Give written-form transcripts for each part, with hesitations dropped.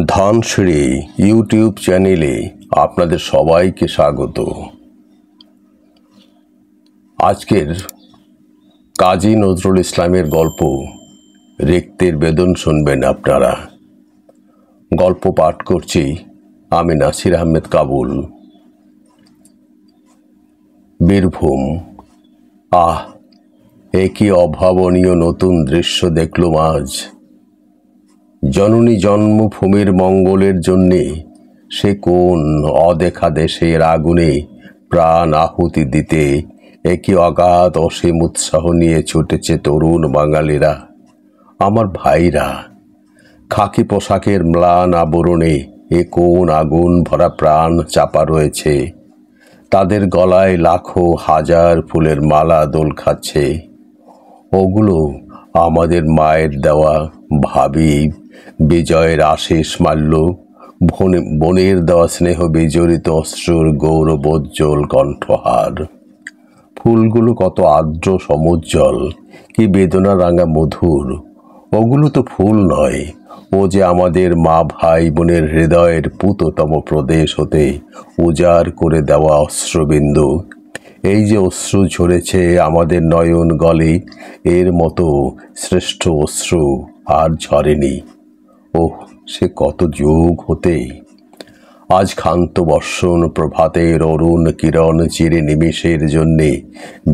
Dhansiri YouTube চ্যানেলে আপনাদের সবাইকে স্বাগত। আজকের কাজী নজরুল ইসলামের গল্প রিক্তের বেদন শুনবেন আপনারা। গল্প পাঠ করছি আমি নাসির আহমেদ কাবুল। বীরভূম। এ কি অভাবনীয় নতুন দৃশ্য দেখলুম আজ। জননী জন্মভূমির মঙ্গলের জন্যে সে কোন অদেখা দেশের আগুনে প্রাণ আহুতি দিতে এ কি অগাধ অসীম উৎসাহ নিয়ে ছুটেছে তরুণ বাঙালিরা। আমার ভাইরা খাকি পোশাকের ম্লান আবরণে এ কোন আগুন ভরা প্রাণ চাপা রয়েছে। তাদের গলায় লাখো হাজার ফুলের মালা দোল খাচ্ছে। ওগুলো আমাদের মায়ের দেওয়া ভাবি বিজয়ের আশিস মাল্য, বোনের দেওয়া স্নেহ বিজড়িত অশ্রুর গৌরবোজ্জ্বল কণ্ঠহার। ফুলগুলো কত আর্দ্র সমুজ্জ্বল, কি বেদনা রাঙা মধুর। ওগুলো তো ফুল নয়, ও যে আমাদের মা ভাই বোনের হৃদয়ের পুততম প্রদেশ হতে উজাড় করে দেওয়া অশ্রুবিন্দু। এই যে অশ্রু ঝরেছে আমাদের নয়ন গলে, এর মতো শ্রেষ্ঠ অশ্রু আর ঝরেনি। ওহ, সে কত যুগ হতে। আজ ক্ষান্ত বর্ষণ প্রভাতের অরুণ কিরণ চিরে নিমেষের জন্যে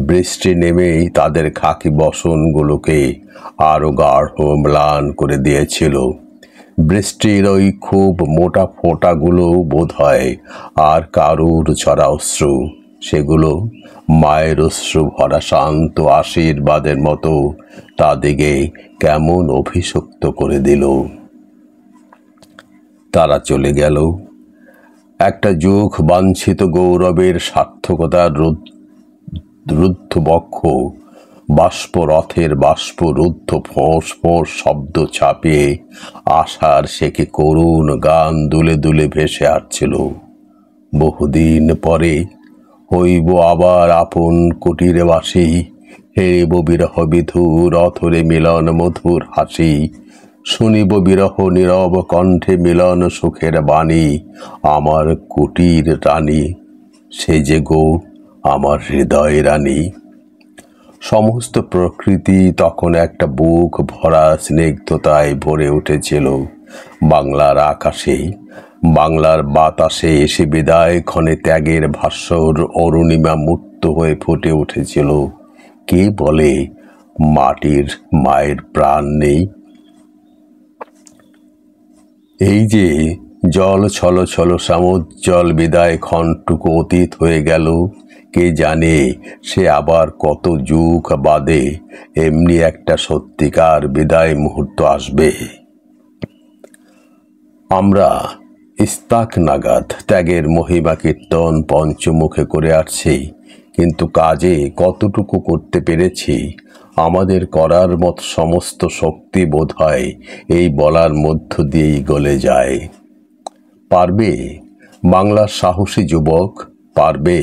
বৃষ্টি নেমেই তাদের খাকি বসনগুলোকে আরো গাঢ় ম্লান করে দিয়েছিল। বৃষ্টির ওই খুব মোটা ফোঁটাগুলো বোধ হয় আর কারুর ঝরা অশ্রু। সেগুলো মায়ের অশ্রু ভরা শান্ত আশীর্বাদের মতো তাদিগে কেমন অভিশপ্ত করে দিল। তারা চলে গেল। একটা যুগ বাঞ্ছিত গৌরবের সার্থকতার রুদ্ধ বক্ষ বাষ্প রথের বাষ্প রুদ্ধ ফোঁস ফোঁস শব্দ ছাপিয়ে আশার সে কি করুণ গান দুলে দুলে ভেসে আসছিল। বহুদিন পরে হইব আবার আপন কুটিরে বাসি, হেরিব বিরহ বিধুর অথরে মিলন মধুর হাসি। শুনিব বিরহ নীরব কণ্ঠে মিলন সুখের বাণী। আমার কুটির রানী, সে যে গো আমার হৃদয় রানী। সমস্ত প্রকৃতি তখন একটা বুক ভরা স্নিগ্ধতায় ভরে উঠেছিল। বাংলার আকাশে, বাংলার বাতাসে এসে বিদায় ক্ষণে ত্যাগের ভাস্বর অরুণিমা মূর্ত হয়ে ফুটে উঠেছিল। কে বলে মাটির মায়ের প্রাণ নেই? এই যে জল ছল ছল সামুজ্জ্বল বিদায় ক্ষণটুকু অতীত হয়ে গেল, কে জানে সে আবার কত যুগ বাদে এমনি একটা সত্যিকার বিদায় মুহূর্ত আসবে। আমরা ইস্তাক নাগাদ ত্যাগের মহিমা কীর্তন পঞ্চমুখে করে আসছি, কিন্তু কাজে কতটুকু করতে পেরেছি আমাদের করার মত সমস্ত শক্তি বোধ হয় এই বলার মধ্য দিয়েই গলে যায়। পারবে বাংলার সাহসী যুবক? পারবে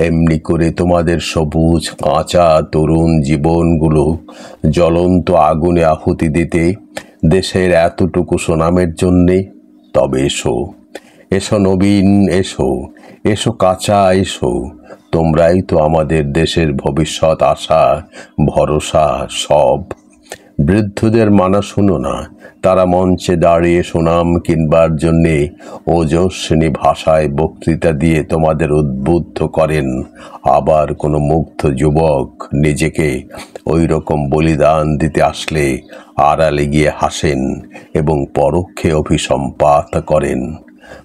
এমনি করে তোমাদের সবুজ কাঁচা তরুণ জীবনগুলো জ্বলন্ত আগুনে আহুতি দিতে দেশের এতটুকু সুনামের জন্যে? তবে এসো, এসো নবীন, এসো, এসো কাঁচা, এসো। তোমরাই তো আমাদের দেশের ভবিষ্যৎ, আশা ভরসা সব। বৃদ্ধদের মানা শুনো না, তারা মঞ্চে দাঁড়িয়ে সুনাম কিনবার জন্যে ওজস্বিনী ভাষায় বক্তৃতা দিয়ে তোমাদের উদ্বুদ্ধ করেন। আবার কোনো মুগ্ধ যুবক নিজেকে ওই রকম বলিদান দিতে আসলে আড়ালে গিয়ে হাসেন এবং পরোক্ষে অভিসম্পাত করেন।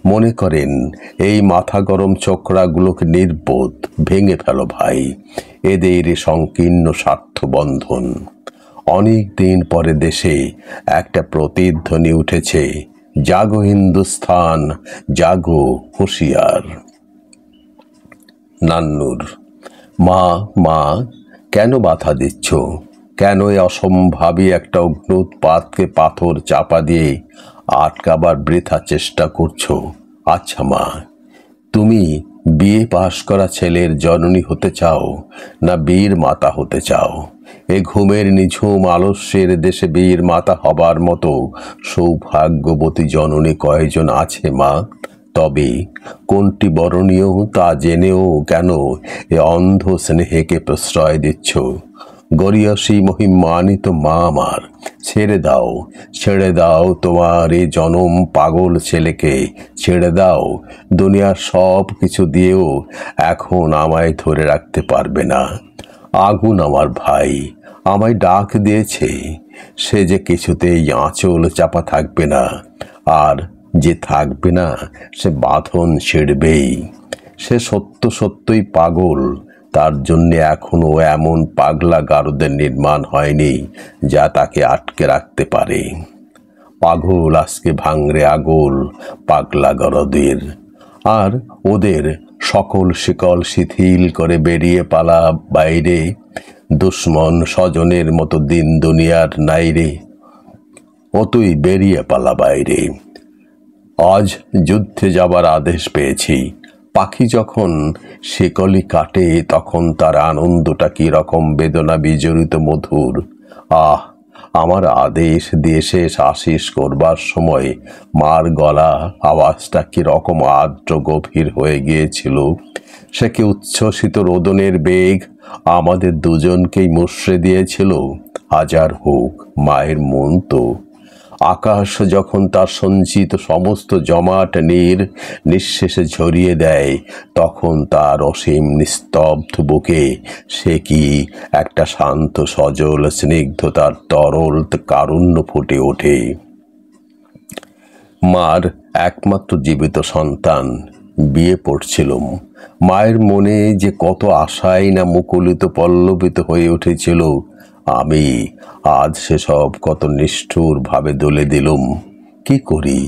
মনে করেন এই মাথা গরম চক্রাগুলোকে নির্বোধ, ভেঙে ফেলো ভাই। এদের সংকীর্ণ স্বার্থবন্ধন। অনেক দিন পরে দেশে একটা প্রতিধ্বনি উঠেছে, জাগো হিন্দুস্থান, জাগো হুঁশিয়ার। নান্নুর। মা, কেন বাধা দিচ্ছ? কেন এই অসম্ভাবী একটা অগ্নুৎপাতকে পাথর চাপা দিয়ে আটকাবার বৃথা চেষ্টা করছো? আচ্ছা মা, তুমি বিএ পাশ করা ছেলের জননী হতে চাও না বীর মাতা হতে চাও? এ ঘুমের নিঝুম আলস্যের দেশে বীর মাতা হবার মতো সৌভাগ্যবতী জননী কয়জন আছে মা? তবে কোনটি বরণীয় তা জেনেও কেন এ অন্ধ স্নেহেকে প্রশ্রয় দিচ্ছ? গরিয়সী মহিমান্বিত মা আমার, ছেড়ে দাও তোমার এ জনম পাগল ছেলেকে, ছেড়ে দাও। দুনিয়ার সব কিছু দিয়েও এখন আমায় ধরে রাখতে পারবে না। আগুন আমার ভাই আমায় ডাক দিয়েছে, সে যে কিছুতেই আঁচল চাপা থাকবে না, আর যে থাকবে না সে বাঁধন ছিঁড়বেই। সে সত্যই পাগল, তার জন্য এখনো এমন পাগলা গারদের নির্মাণ হয়নি যা তাকে আটকে রাখতে পারে। পাগল আজকে ভাঙরে আগল পাগলা গরদের, আর ওদের সকল শিকল শিথিল করে বেরিয়ে পালা বাইরে। দুশ্মন স্বজনের মতো দিন দুনিয়ার নাইরে, ও তুই বেরিয়ে পালা বাইরে। আজ যুদ্ধে যাবার আদেশ পেয়েছি। পাখি যখন শিকলি কাটে তখন তার আনন্দটা কি রকম বেদনা বিজড়িত মধুর। আহ, আমার আদেশ দিয়ে শেষ আশিস করবার সময় মার গলা আওয়াজটা কি রকম আর্দ্র গভীর হয়ে গিয়েছিল। সে কি উচ্ছ্বসিত রোদনের বেগ আমাদের দুজনকেই মুষড়ে দিয়েছিল। হাজার হোক, মায়ের মন তো। আকাশ যখন তার সঞ্চিত সমস্ত জমাট নীর নিঃশেষে ঝরিয়ে দেয়, তখন তার অসীম নিস্তব্ধ বুকে সে কি একটা শান্ত সজল স্নিগ্ধতার তরল কারুণ্য ফুটে ওঠে। মার একমাত্র জীবিত সন্তান, বিয়ে পড়ছিলুম। মায়ের মনে যে কত আশাই না মুকুলিত পল্লবিত হয়ে উঠেছিল, আমি আজ সেসব কত নিষ্ঠুরভাবে দলে দিলুম। কি করি,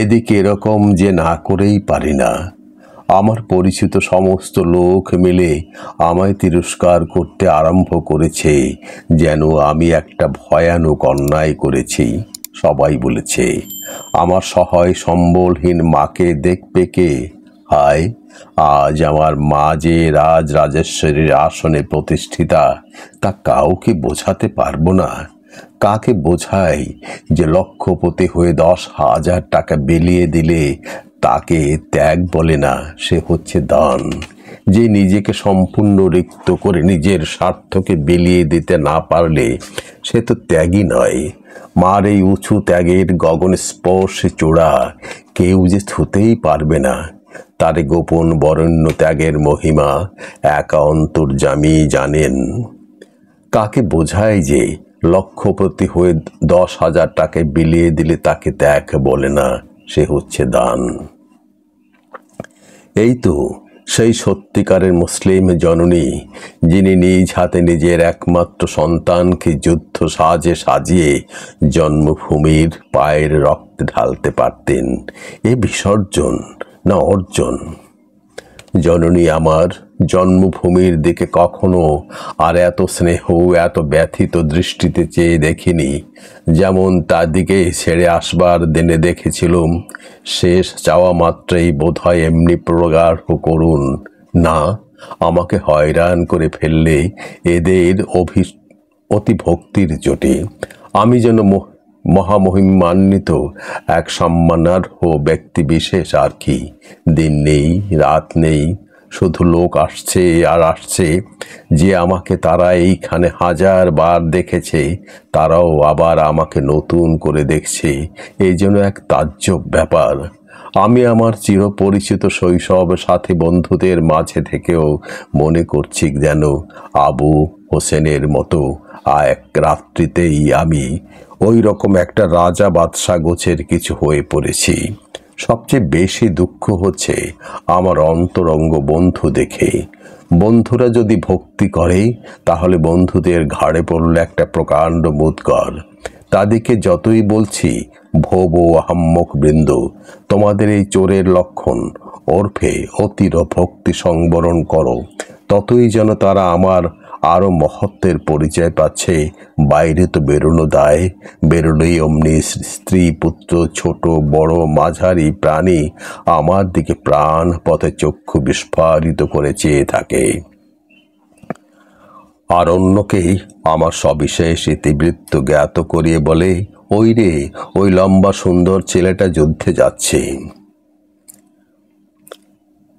এদিকে এরকম যে না করেই পারি না। আমার পরিচিত সমস্ত লোক মিলে আমায় তিরস্কার করতে আরম্ভ করেছে, যেন আমি একটা ভয়ানক অন্যায় করেছি। সবাই বলেছে, আমার সহায় সম্বলহীন মাকে দেখবে কে? হায়, আজ আমার মা যে রাজেশ্বরীর আসনে প্রতিষ্ঠিতা, তা কাউকে বোঝাতে পারবো না। কাকে বোঝাই যে লক্ষপতি হয়ে 10,000 টাকা বিলিয়ে দিলে তাকে ত্যাগ বলে না, সে হচ্ছে দান। যে নিজেকে সম্পূর্ণ রিক্ত করে নিজের স্বার্থকে বিলিয়ে দিতে না পারলে সে তো ত্যাগই নয়। মার এই উঁচু ত্যাগের গগন স্পর্শে চূড়া কেউ যে ছুতেই পারবে না। তার গোপন বরেণ্য ত্যাগের মহিমা একা অন্তর্যামী জানেন। কাকে বোঝায় যে লক্ষপতি হয়ে 10,000 টাকায় বিলিয়ে দিলে তাকে ত্যাগ বলে না, সে হচ্ছে দান। এই তো সেই সত্যিকারের মুসলিম জননী, যিনি নিজ হাতে নিজের একমাত্র সন্তানকে যুদ্ধ সাজিয়ে জন্মভূমির পায়ের রক্তে ঢালতে পারতেন। এ বিসর্জন না অর্জন? জননী আমার জন্মভূমির দিকে কখনো আর এত স্নেহ এত ব্যথিত দৃষ্টিতে চেয়ে দেখিনি, যেমন তার দিকে ছেড়ে আসবার দিনে দেখেছিলুম। শেষ চাওয়া মাত্রই বোধহয় এমনি প্রগাঢ় করুন, না আমাকে হয়রান করে ফেললে এদের অতিভক্তির জোটে আমি যেন মহামহিমান্বিত এক সম্মানার্হ ব্যক্তি বিশেষ আর কি। দিন নেই রাত নেই, শুধু লোক আসছে আর আসছে। যে আমাকে তারা এইখানে 1000 বার দেখেছে, তারাও আবার আমাকে নতুন করে দেখছে। এই যেন এক তাজ্জব ব্যাপার। আমি আমার চিরপরিচিত শৈশব সাথী বন্ধুদের মাঝে থেকেও মনে করছি যেন আবু হোসেনের মতো এক রাত্রিতেই আমি ওই রকম একটা রাজা বাদশা গোছের কিছু হয়ে পড়েছি। সবচেয়ে বেশি দুঃখ হচ্ছে আমার অন্তরঙ্গ বন্ধু দেখে। বন্ধুরা যদি ভক্তি করে, তাহলে বন্ধুদের ঘাড়ে পড়ল একটা প্রকাণ্ড মুদ্গর। তাদেরকে যতই বলছি, ভোব আহাম্মক বৃন্দ, তোমাদের এই চোরের লক্ষণ ওরফে অতির ভক্তি সংবরণ করো, ততই যেন তারা আমার আরও মহত্বের পরিচয় পাচ্ছে। বাইরে তো বেরোনো দায়, বেরোলেই অমনি স্ত্রী পুত্র ছোট বড় মাঝারি প্রাণী আমার দিকে প্রাণ পথে চক্ষু বিস্ফারিত করে চেয়ে থাকে। আর অন্যকেই আমার সবিশেষ ইতিবৃত্ত জ্ঞাত করিয়ে বলে, ওই রে, ওই লম্বা সুন্দর ছেলেটা যুদ্ধে যাচ্ছে।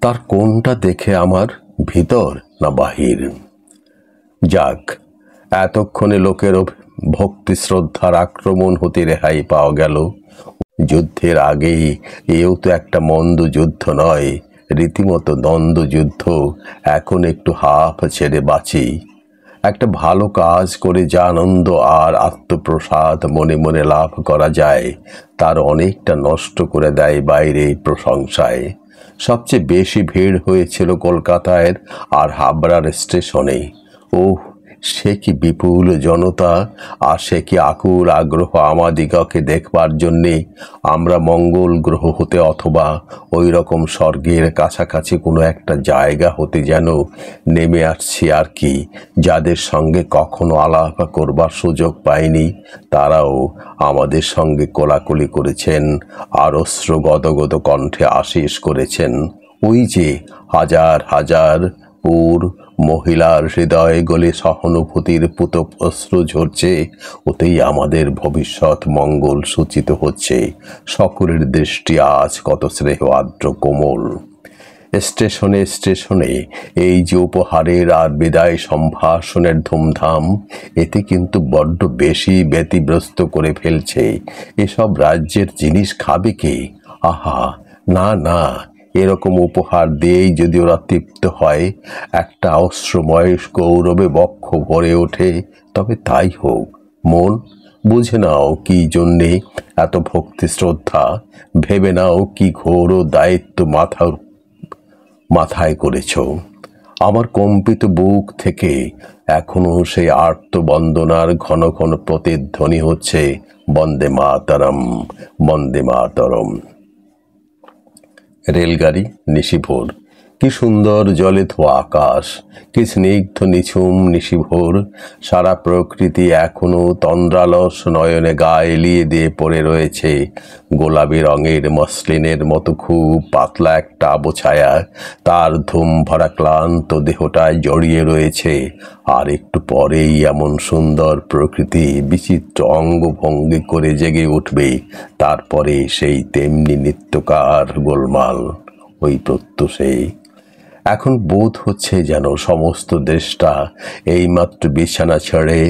তার কোনটা দেখে আমার ভিতর না বাহির? যাক, এতক্ষণে লোকের ভক্তি শ্রদ্ধার আক্রমণ হতে রেহাই পাওয়া গেল। যুদ্ধের আগেই এও তো একটা মন্দ যুদ্ধ নয়, রীতিমতো দ্বন্দ্ব যুদ্ধ। এখন একটু হাঁফ ছেড়ে বাঁচি। একটা ভালো কাজ করে যা আনন্দ আর আত্মপ্রসাদ মনে মনে লাভ করা যায়, তার অনেকটা নষ্ট করে দেয় বাইরে প্রশংসায়। সবচেয়ে বেশি ভিড় হয়েছিল কলকাতায় আর হাবড়ার স্টেশনে। ওহ, সে কি বিপুল জনতা, আর সে কি আকুল আগ্রহ আমাদিগকে দেখবার জন্যে। আমরা মঙ্গল গ্রহ হতে অথবা ওই রকম স্বর্গের কাছাকাছি কোনো একটা জায়গা হতে যেন নেমে আসছি আর কি। যাদের সঙ্গে কখনো আলাপ করবার সুযোগ পাইনি, তারাও আমাদের সঙ্গে কোলাকুলি করেছেন আর অশ্র গদগদ কণ্ঠে আশীষ করেছেন। ওই যে হাজার হাজার পুর মহিলার হৃদয় গলে সহানুভূতির পুত অশ্রু ঝরছে, ওতেই আমাদের ভবিষ্যৎ মঙ্গল সূচিত হচ্ছে। সকলের দৃষ্টি আজ কত স্নেহ আর্দ্র কোমল। স্টেশনে স্টেশনে এই যে উপহারের আর বিদায় সম্ভাষণের ধুমধাম, এতে কিন্তু বড্ড বেশি ব্যতিব্যস্ত করে ফেলছে। এসব রাজ্যের জিনিস খাবে কে? আহা, না না, এরকম উপহার দিয়েই যদি ওরা তৃপ্ত হয়, একটা অশ্রময় গৌরবে বক্ষ ভরে ওঠে, তবে তাই হোক। মন, বুঝে নাও কি জন্যে এত ভক্তি শ্রদ্ধা, ভেবে নাও কি ঘোর দায়িত্ব মাথায় করেছ। আমার কম্পিত বুক থেকে এখনো সেই আর্ত বন্দনার ঘন ঘন প্রতিধ্বনি হচ্ছে, বন্দে মাতরম, বন্দে মাতরম। রেলগাড়ি নিশিভোর, কি সুন্দর জলে ধোয়া আকাশ, কি স্নিগ্ধ নিঝুম নিশিভোর। সারা প্রকৃতি এখনো তন্দ্রালস নয়নে গা এলিয়ে দিয়ে পড়ে রয়েছে। গোলাপি রঙের মসলিনের মতো খুব পাতলা একটা আবছায়া তার ধুম ভরা ক্লান্ত দেহটায় জড়িয়ে রয়েছে। আর একটু পরেই এমন সুন্দর প্রকৃতি বিচিত্র অঙ্গভঙ্গি করে জেগে উঠবে। তারপরে সেই তেমনি নিত্যকার গোলমাল, ওই প্রত্যুষে। এখন বোধ হচ্ছে যেন সমস্ত দেশটা এইমাত্র বিছানা ছেড়ে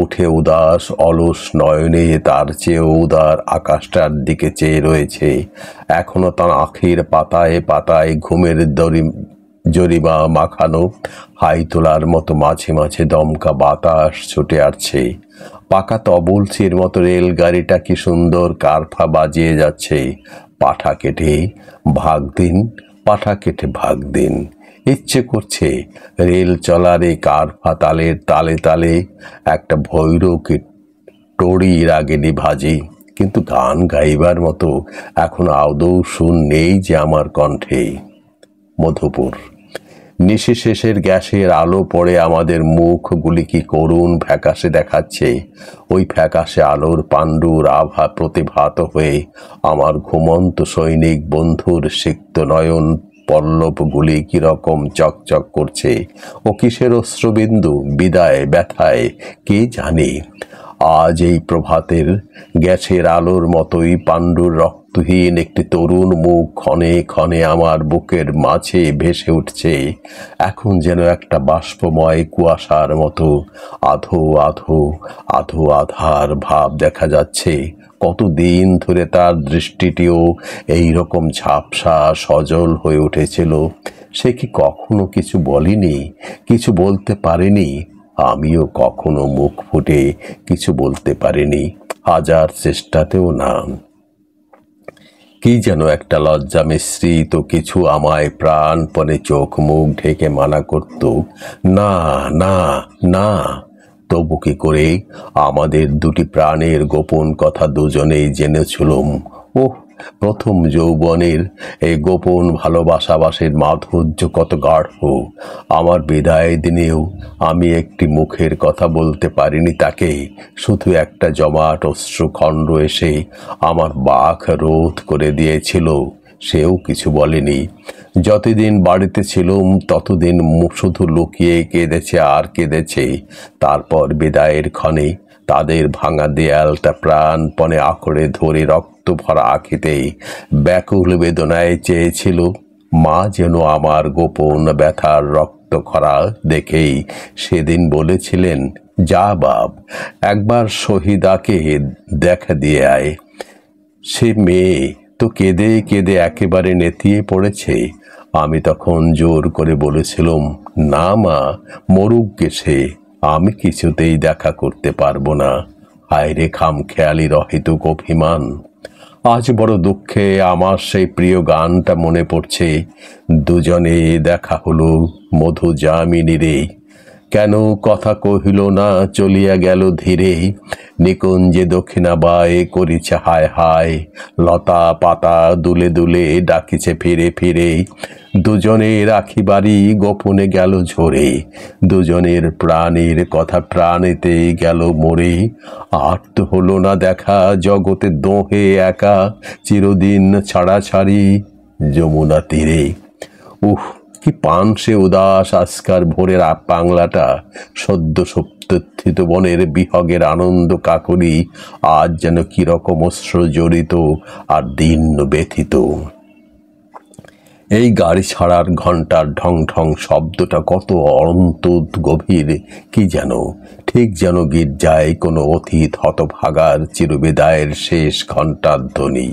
উঠে উদাস অলস নয়নে তার চেয়েও উদার আকাশটার দিকে চেয়ে রয়েছে। এখনো তার আঁখির পাতায় পাতায় ঘুমের জরিমা মাখানো হাই তোলার মতো মাঝে মাঝে দমকা বাতাস ছুটে আসছে। পাকা তবলচির মতো রেলগাড়িটা কি সুন্দর কারফা বাজিয়ে যাচ্ছে। পাঠা কেটে ভাগ দিন, পাঠা কেটে ভাগ দিন। ইচ্ছে করছে রেল চলার এই কারফা তালের তালে তালে একটা ভৈরবকে টড়ি রাগিনী ভাজি, কিন্তু গান গাইবার মতো এখন আদৌ সুর নেই যে আমার কণ্ঠে। মধুপুর, নিশি শেষের গ্যাসের আলো পড়ে আমাদের মুখগুলি কি করুণ ফ্যাকাশে দেখাচ্ছে। ওই ফ্যাকাশে আলোর পাণ্ডুর আভা প্রতিভাত হয়ে আমার ঘুমন্ত সৈনিক বন্ধুর সিক্ত নয়ন পল্লবগুলি কিরকম চকচক করছে। ও কিসের অশ্রুবিন্দু বিদায় ব্যথায় কে জানে। আজ এই প্রভাতের গ্যাসের আলোর মতোই পাণ্ডুর রক্তহীন একটি তরুণ মুখ ক্ষণে ক্ষণে আমার বুকের মাঝে ভেসে উঠছে। এখন যেন একটা বাষ্পময় কুয়াশার মতো আধো আধো আধো আধার ভাব দেখা যাচ্ছে। কতদিন ধরে তার দৃষ্টিটিও এই রকম ঝাপসা সজল হয়ে উঠেছিল। সে কি কখনো কিছু বলেনি, কিছু বলতে পারেনি? আমিও কখনো মুখ ফুটে কিছু বলতে পারিনি, হাজার চেষ্টাতেও না। কি যেন একটা লজ্জা মিশ্রিত কিছু আমায় প্রাণপণে চোখ মুখ ঢেকে মানা করত, না না না। তবু কি করে আমাদের দুটি প্রাণের গোপন কথা দুজনেই জেনেছিলুম। ওহ, প্রথম যৌবনের এই গোপন ভালোবাসাবাসের মাধুর্য কত গাঢ়। আমার বিদায় দিনেও আমি একটি মুখের কথা বলতে পারিনি তাকে। শুধু একটা জমাট অশ্রুখণ্ড এসে আমার বাক রোধ করে দিয়েছিল। সেও কিছু বলেনি। যতদিন বাড়িতে ছিলুম ততদিন শুধু লুকিয়ে কেঁদেছে আর কেঁদেছে। তারপর বিদায়ের ক্ষণে তাদের ভাঙা দেয়ালটা প্রাণপণে আঁকড়ে ধরে রক্ত ভরা আঁখিতে ব্যাকুল বেদনায় চেয়েছিল। মা যেন আমার গোপন ব্যথার রক্তক্ষরা দেখেই সেদিন বলেছিলেন, যা বাপ, একবার শহীদাকে দেখা দিয়ে আয়। সে মেয়ে তো কেঁদে কেঁদে একেবারে নেতিয়ে পড়েছে। আমি তখন জোর করে বলেছিলাম, না মা, মরুক গে সে, আমি কিছুতেই দেখা করতে পারবো না। হায়রে খামখেয়ালি রহিতুক অভিমান। আজ বড় দুঃখে আমার সেই প্রিয় গানটা মনে পড়ছে। দুজনে দেখা হলো মধু যামিনীরে, কেন কথা কহিল না চলিয়া গেল ধীরে। নিকুঞ্জে দক্ষিণাবায় করিছে হায় হায়, লতা পাতা দুলে দুলে ডাকিছে ফিরে ফিরে। দুজনে রাখিবাড়ি গোপনে গেল ঝরে, দুজনের প্রাণের কথা প্রাণেতে গেল মরে। আর তো হলো না দেখা জগতে দোহে একা, চিরদিন ছাড়াছাড়ি যমুনা তীরে। উহ, কি পান সে উদাস আজকার ভোরের বাংলাটা। সদ্য সপ্তথিত বনের বিহগের আনন্দ কাকলি আজ যেন কিরকম অশ্রু জড়িত আর দীর্ণ ব্যথিত। এই গাড়ি ছাড়ার ঘন্টার ঢং ঢং শব্দটা কত অনন্ত গভীর কি যেন, ঠিক যেন গির্জায় কোনো অতীত হতভাগার চিরবিদায়ের শেষ ঘন্টার ধ্বনি।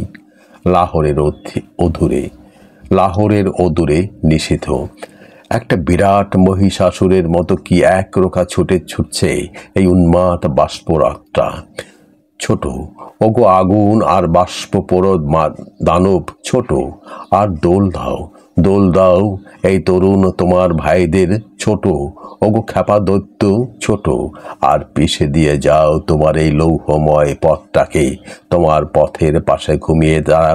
লাহোরের অদূরে নিষিদ্ধ একটা বিরাট মহিষাসুরের মতো কি একরোখা ছুটছে এই উন্মাদ বাষ্পরাতটা। ছোট ওগো আগুন আর বাষ্প পোড়দ দানব, ছোট আর দোল দাও এই তরুণ তোমার ভাইদের, ছোট ওগো খ্যাপা দৈত্য, ছোট আর পিষে দিয়ে যাও তোমার এই লৌহময় পথটাকে। তোমার পথের পাশে ঘুমিয়ে দাঁড়া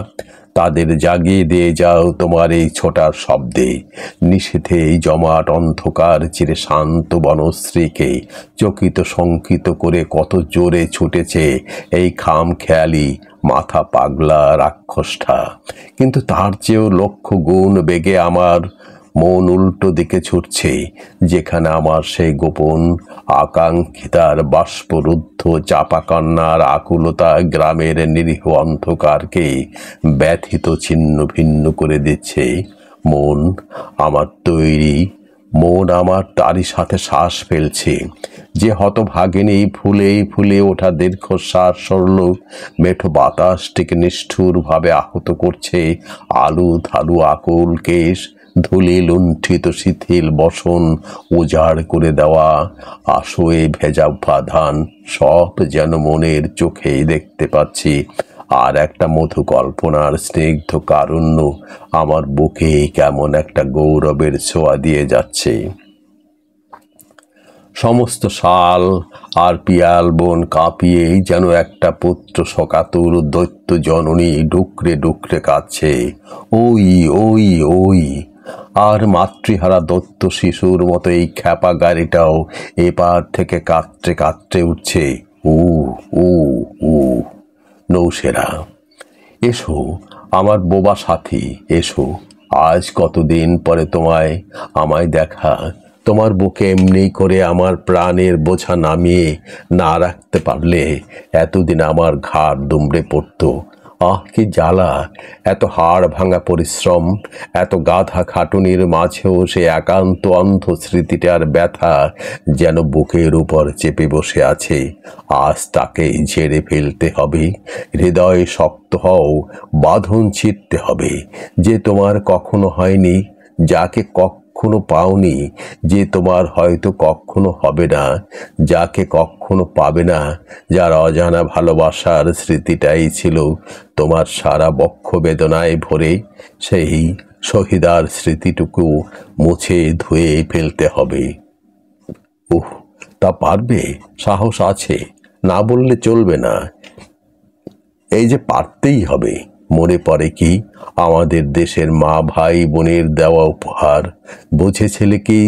তাদের জাগিয়ে দিয়ে যাও তোমার এই ছোটার শব্দে। নিষেধে এই জমাট অন্ধকার চিরে শান্ত বনশ্রীকে চকিত শঙ্কিত করে কত জোরে ছুটেছে এই খামখেয়ালি মাথা পাগলা রাক্ষসটা। কিন্তু তার চেয়েও লক্ষ গুণ বেগে আমার মন উল্টো দিকে ছুটছে, যেখানে আমার সেই গোপন আকাঙ্ক্ষিতার বাষ্পরুদ্ধ চাপা কান্নার আকুলতা গ্রামের নিরীহ অন্ধকারকে ব্যথিত ছিন্ন ভিন্ন করে দিচ্ছে। মন আমার তৈরি, মন আমার তারই সাথে শ্বাস ফেলছে। যে হতভাগিনী ফুলে ফুলে ওঠা দীর্ঘশ্বাস সরল মেঠো বাতাসটিকে নিষ্ঠুরভাবে আহত করছে। আলু থালু আকুল কেশ, ধুলি লুণ্ঠিত শিথিল বসন উজাড় করে দেওয়া আসোয়ে ভেজা ধান সব যেন মনের চোখেই দেখতে পাচ্ছি। আর একটা মধু কল্পনার স্নিগ্ধ কারুণ্য আমার বুকে কেমন একটা গৌরবের ছোঁয়া দিয়ে যাচ্ছে। সমস্ত শাল আর পিয়াল বন কাঁপিয়েই যেন একটা পুত্র শকাতুর দৈত্য জননী ডুকরে ডুকরে কাঁদছে, ওই ওই ওই। আর মাতৃহারা দত্ত শিশুর মতো এই খ্যাপা গাড়িটাও এপার থেকে কাঁদতে কাঁদতে উঠছে, উ উ উ। নৌসেরা, এসো আমার বোবা সাথী, এসো। আজ কতদিন পরে আমায় দেখা। তোমার বুকে এমনি করে আমার প্রাণের বোঝা নামিয়ে না রাখতে পারলে এতদিন আমার ঘাড় দুমড়ে পড়তো। আহ, কি জ্বালা! এত হাড় ভাঙা পরিশ্রম, এত গাধা খাটুনির মাঝেও সে একান্ত অন্ধ স্মৃতিটার ব্যথা যেন বুকের উপর চেপে বসে আছে। আজ তাকে ঝেড়ে ফেলতে হবে। হৃদয় শক্ত হও, বাঁধন ছিঁড়তে হবে। যে তোমার কখনো হয়নি, যাকে কখনো পাওনি, যে তোমার হয়তো কখনো হবে না, যাকে কখনো পাবে না, যার অজানা ভালোবাসার স্মৃতিটাই ছিল তোমার সারা বক্ষ বেদনায় ভরে, সেই শহীদার স্মৃতিটুকু মুছে ধুয়ে ফেলতে হবে। উহ, তা পারবে? সাহস আছে? না বললে চলবে না। এই যে পারতেই হবে। মনে পড়ে কি আমাদের দেশের মা ভাই বোনের দেওয়া উপহার? বুঝেছিলে কি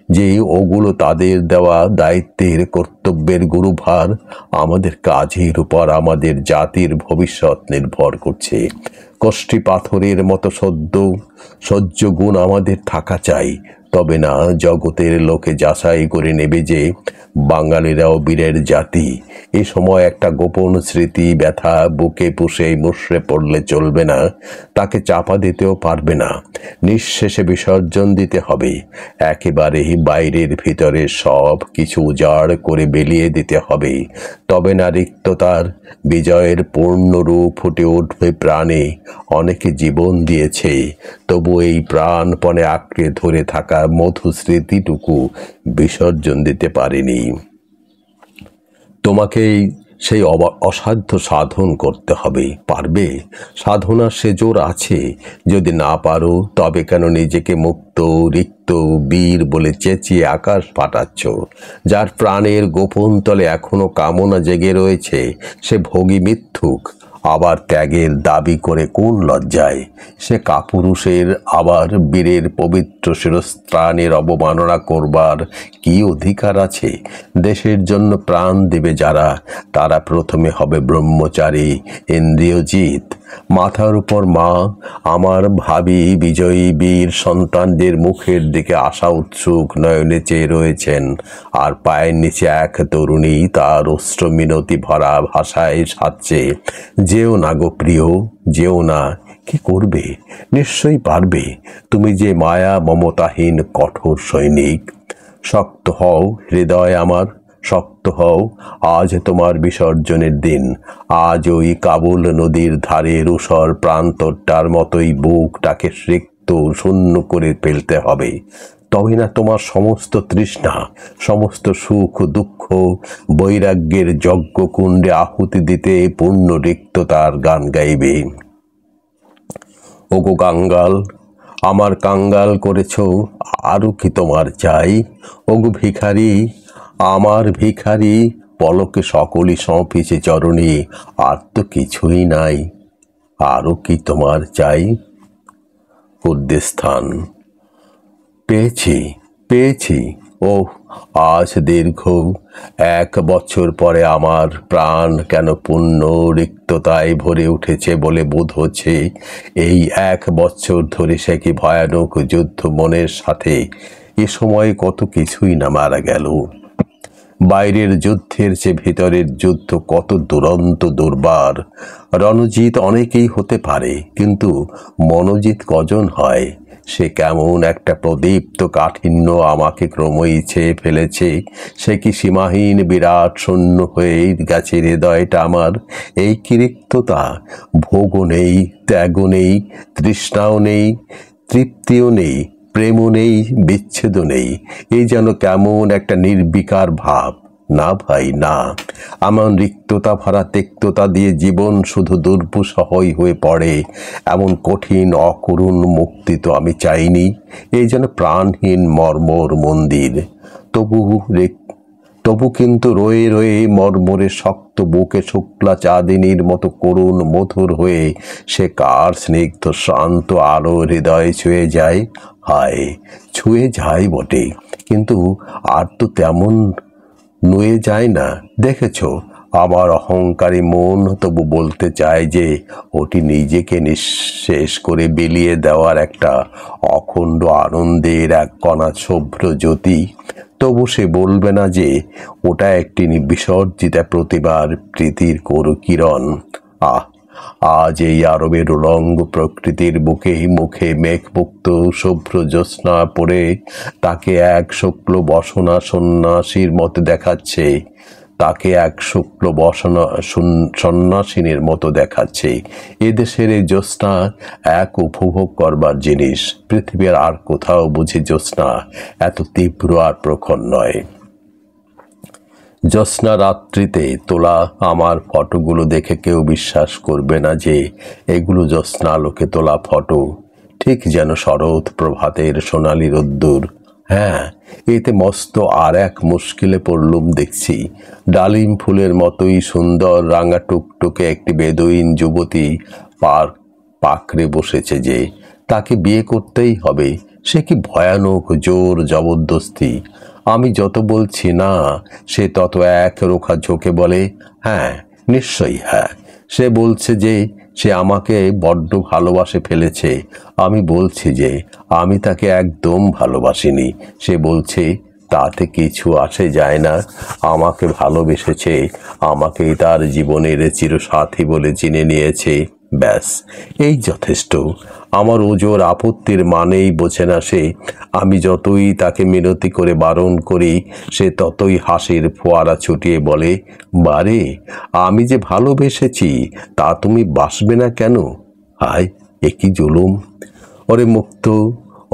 যে ওগুলো তাদের দেওয়া দায়িত্বের কর্তব্যের গুরুভার? আমাদের কাজের উপর আমাদের জাতির ভবিষ্যৎ নির্ভর করছে। কষ্টি পাথরের মতো সহ্য গুণ আমাদের থাকা চাই, তবে না জগতের লোকে যাচাই করে নেবে যে বাঙালিরাও বীরের জাতি। এ সময় একটা গোপন স্মৃতি ব্যথা বুকে পুষে মুষড়ে পড়লে চলবে না, তাকে চাপা দিতেও পারবে না, নিঃশেষে বিসর্জন দিতে হবে। একেবারে বাইরের ভিতরে সব কিছু উজাড় করে বেলিয়ে দিতে হবে, তবে না রিক্ততার বিজয়ের পূর্ণ রূপ ফুটে উঠবে প্রাণে। অনেকে জীবন দিয়েছে, তবু এই প্রাণপণে আঁকড়ে ধরে থাকা মধু স্মৃতিটুকু বিসর্জন দিতে পারেনি। তোমাকেই সেই অসাধ্য সাধন করতে হবে। পারবে? সাধনার সে জোর আছে। যদি না পারো, তবে কেন নিজেকে মুক্ত, রিক্ত, বীর বলে চেঁচিয়ে আকাশ ফাটাচ্ছ? যার প্রাণের গোপন তলে এখনো কামনা জেগে রয়েছে, সে ভোগী মিথ্যুক। আবার ত্যাগের দাবি করে কোন লজ্জায়? সে কাপুরুষের আবার বীরের পবিত্র শিরস্ত্রাণের অবমাননা করবার কি অধিকার আছে? দেশের জন্য প্রাণ দেবে যারা, তারা প্রথমে হবে ব্রহ্মচারী, ইন্দ্রিয়জিৎ। মাথার উপর মা আমার ভাবী বিজয়ী বীর সন্তানদের মুখের দিকে আশা উৎসুক নয়নে চেয়ে রয়েছেন, আর পায়ের নিচে এক তরুণী তার অশ্র মিনতি ভরা ভাষায় সাজছে, যেও না গো প্রিয়, যেও না। কি করবে? নিশ্চয়ই পারবে। তুমি যে মায়া মমতাহীন কঠোর সৈনিক। শক্ত হও হৃদয় আমার, শক্ত হও। আজ তোমার বিসর্জনের দিন। আজ ওই কাবুল নদীর ধারে রুষর প্রান্তরটার মতোই বুকটাকে সিক্ত শূন্য করে ফেলতে হবে। তবে না তোমার সমস্ত তৃষ্ণা, সমস্ত সুখ দুঃখ বৈরাগ্যের যজ্ঞকুণ্ডে আহুতি দিতে পূর্ণ রিক্ততার গান গাইবে। ওগো কাঙ্গাল, আমার কাঙ্গাল করেছ, আরও কি তোমার চাই? ওগো ভিখারি, আমার ভিখারি, পলকে সকলই সঁপিছে চরণে, আর তো কিছুই নাই, আরও কি তোমার চাই? উদ্দেস্থান। পেয়েছি, পেয়েছি। ও আজ দীর্ঘ 1 বছর পরে আমার প্রাণ কেন পূর্ণ রিক্ততায় ভরে উঠেছে বলে বোধ হচ্ছে। এই 1 বছর ধরে সে কি ভয়ানক যুদ্ধ মনের সাথে। এ সময় কত কিছুই না মারা গেল। বাইরের যুদ্ধের চেয়ে ভিতরের যুদ্ধ কত দুরন্ত দুর্বার। রণজিৎ অনেকেই হতে পারে, কিন্তু মনোজিৎ কজন হয়? সে কেমন একটা প্রদীপ্ত কাঠিন্য আমাকে ক্রমই ছেয়ে ফেলেছে। সে কি সীমাহীন বিরাট শূন্য হয়ে গেছে হৃদয়টা আমার? এই কি রিক্ততা? ভোগও নেই, ত্যাগও নেই, তৃষ্ণাও নেই, তৃপ্তিও নেই, প্রেমও নেই, বিচ্ছেদও নেই। এই যেন কেমন একটা নির্বিকার ভাব। না ভাই না, এমন রিক্ততা ভরা তিক্ততা দিয়ে জীবন শুধু দুর্বিষহই হয়ে পড়ে, এমন কঠিন অকরুণ মুক্তি তো আমি চাইনি। এই যেন প্রাণহীন মর্মর মন্দির। তবু কিন্তু রয়ে রয়ে মর্মরে শক্ত বুকে শুক্লা চাঁদিনীর মতো করুণ মধুর হয়ে সে কার স্নিগ্ধ শান্ত আলো হৃদয়ে ছুঁয়ে যায়। হায়, ছুঁয়ে যায় বটে, কিন্তু আর তো তেমন নুয়ে যায় না। দেখেছ, আমার অহংকারী মন তবু বলতে চায় যে ওটি নিজেকে নিঃশেষ করে বিলিয়ে দেওয়ার একটা অখণ্ড আনন্দের এক কণা শুভ্র জ্যোতি। তবু সে বলবে না যে ওটা একটি বিসর্জিতা প্রতিভার প্রীতির কিরণ। আজ এই আরবের উলঙ্গ প্রকৃতির বুকে মুখে মেঘমুক্ত শুভ্র জ্যোৎস্না পড়ে তাকে এক শুক্ল বসনা সন্ন্যাসীর মতো দেখাচ্ছে, তাকে এক শুক্ল বসনা সন্ন্যাসিনীর মতো দেখাচ্ছে। এদেশের এই জ্যোৎস্না এক উপভোগ করবার জিনিস। পৃথিবীর আর কোথাও বুঝি জ্যোৎস্না এত তীব্র আর প্রখর নয়। জ্যোৎস্না রাত্রিতে তোলা আমার ফটোগুলো দেখে কেউ বিশ্বাস করবে না যে এগুলো জ্যোৎস্না আলোকে তোলা ফটো। ঠিক যেন শরৎ প্রভাতের সোনালি রোদ্দুর। হ্যাঁ, এতে মস্ত আর এক মুশকিলে পড়লুম দেখছি। ডালিম ফুলের মতোই সুন্দর রাঙা টুকটুকে একটি বেদুইন যুবতী পাকড়ে বসেছে যে, তাকে বিয়ে করতেই হবে। সে কি ভয়ানক জোর জবরদস্তি! আমি যত বলছি না, সে তত এক রোখা ঝোঁকে বলে হ্যাঁ, নিশ্চয়ই হ্যাঁ। সে বলছে যে সে আমাকে বড্ড ভালোবাসে ফেলেছে। আমি বলছি যে আমি তাকে একদম ভালোবাসিনি। সে বলছে তাতে কিছু আসে যায় না, আমাকে ভালোবেসেছে, আমাকেই তার জীবনের চিরসাথী বলে চিনে নিয়েছে, ব্যাস এই যথেষ্ট। আমার ওজোর আপত্তির মানেই বোঝে না সে। আমি যতই তাকে মিনতি করে বারণ করি সে ততই হাসির ফোয়ারা ছুটিয়ে বলে, বারে আমি যে ভালোবেসেছি তা তুমি বাসবে না কেন? হায় এ কি জুলুম! ওরে মুক্ত,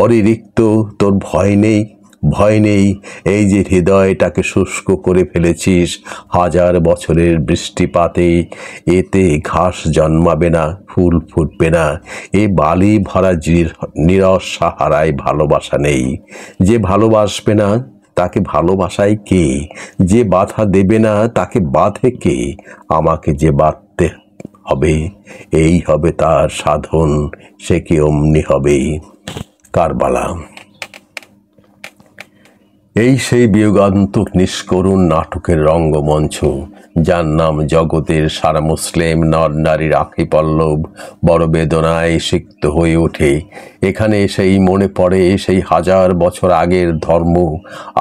ওরে রিক্ত, তোর ভয় নেই? ভয় নেই এই যে হৃদয়টাকে শুষ্ক করে ফেলেছিস হাজার বছরের বৃষ্টিপাতে? এতে ঘাস জন্মাবে না, ফুল ফুটবে না, এ বালি ভরা নীরস সাহারায় ভালোবাসা নেই। যে ভালোবাসবে না তাকে ভালোবাসায় কে? যে বাধা দেবে না তাকে বাধে কে? আমাকে যে বাঁধতে হবে, এই হবে তার সাধন, সে কি অমনি হবেই। কারবালা। এই সেই বিয়োগান্তক নিষ্করুণ নাটকের রঙ্গমঞ্চ, যার নাম জগতের সারা মুসলিম নর নারীর আঁখি পল্লব বড় বেদনায় সিক্ত হয়ে ওঠে। এখানে সেই মনে পড়ে সেই হাজার বছর আগের ধর্ম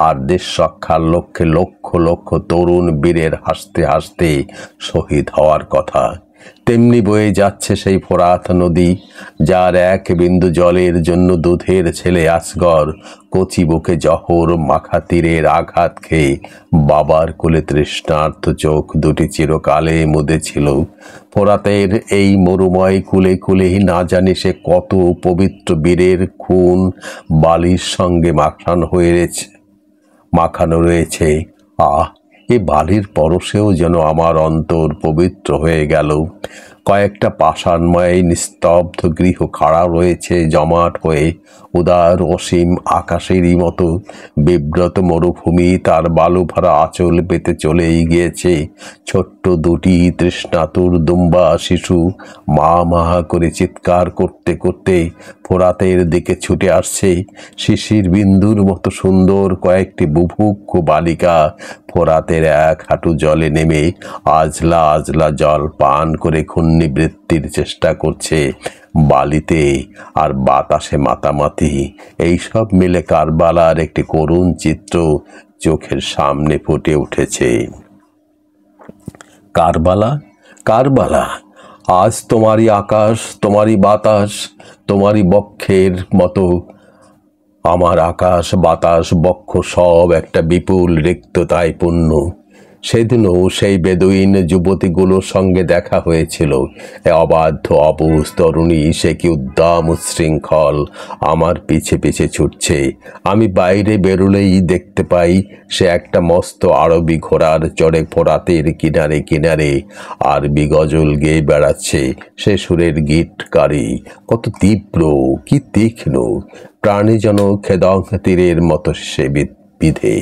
আর দেশ রক্ষার লক্ষ্যে লক্ষ লক্ষ তরুণ বীরের হাসতে হাসতে শহীদ হওয়ার কথা। তেমনি বয়ে যাচ্ছে সেই ফোরাত নদী, যার এক বিন্দু জলের জন্য দুধের ছেলে আসগর কচি বুকে জহর মাখা তীরের আঘাত খেয়ে বাবার কোলে তৃষ্ণার্ত চোখ দুটি চিরকালে মুদেছিল। ফোরাতের এই মরুময় কুলে কুলে না জানি সে কত পবিত্র বীরের খুন বালির সঙ্গে মাখানো রয়েছে। আহ, এ বালির পরশেও যেন আমার অন্তর পবিত্র হয়ে গেল। কয়েকটা পাষাণময় নিস্তব্ধ গৃহ খাড়া রয়েছে জমাট হয়ে, উদার অসীম আকাশেরই মতো। বিব্রত মরুভূমি তার বালু ভরা আঁচল পেতে চলেই গিয়েছে। ছোট্ট দুটি তৃষ্ণাতুর দুম্বা শিশু মা মা করে চিৎকার করতে করতে ফোরাতের দিকে ছুটে আসছে। শিশির বিন্দুর মতো সুন্দর কয়েকটি বুভুক্ষ বালিকা ফোরাতের এক হাঁটু জলে নেমে আজলা আজলা জল পান করে ক্ষুণ্ণিবৃত্তির চেষ্টা করছে। বালিতে আর বাতাসে মাতামাতি, এইসব মিলে কারবালার একটি করুণ চিত্র চোখের সামনে ফুটে উঠেছে। কারবালা, কারবালা, আজ তোমারই আকাশ, তোমারই বাতাস, তোমারই বক্ষের মতো আমার আকাশ বাতাস বক্ষ সব একটা বিপুল রিক্ততায় পূর্ণ। সেদিনও সেই বেদুইন যুবতীগুলোর সঙ্গে দেখা হয়েছিল। অবাধ্য অবুঝ তরুণী, সে কি উদ্দাম উচ্ছৃঙ্খল আমার পিছে পিছে ছুটছে। আমি বাইরে বেরোলেই দেখতে পাই সে একটা মস্ত আরবি ঘোড়ার চড়ে ফোরাতের কিনারে কিনারে আরবি গজল গেয়ে বেড়াচ্ছে। সে সুরের গীতকারী কত তীব্র, কি তীক্ষ্ণ, প্রাণী যেন খেদং তীরের মতো সে বিধে।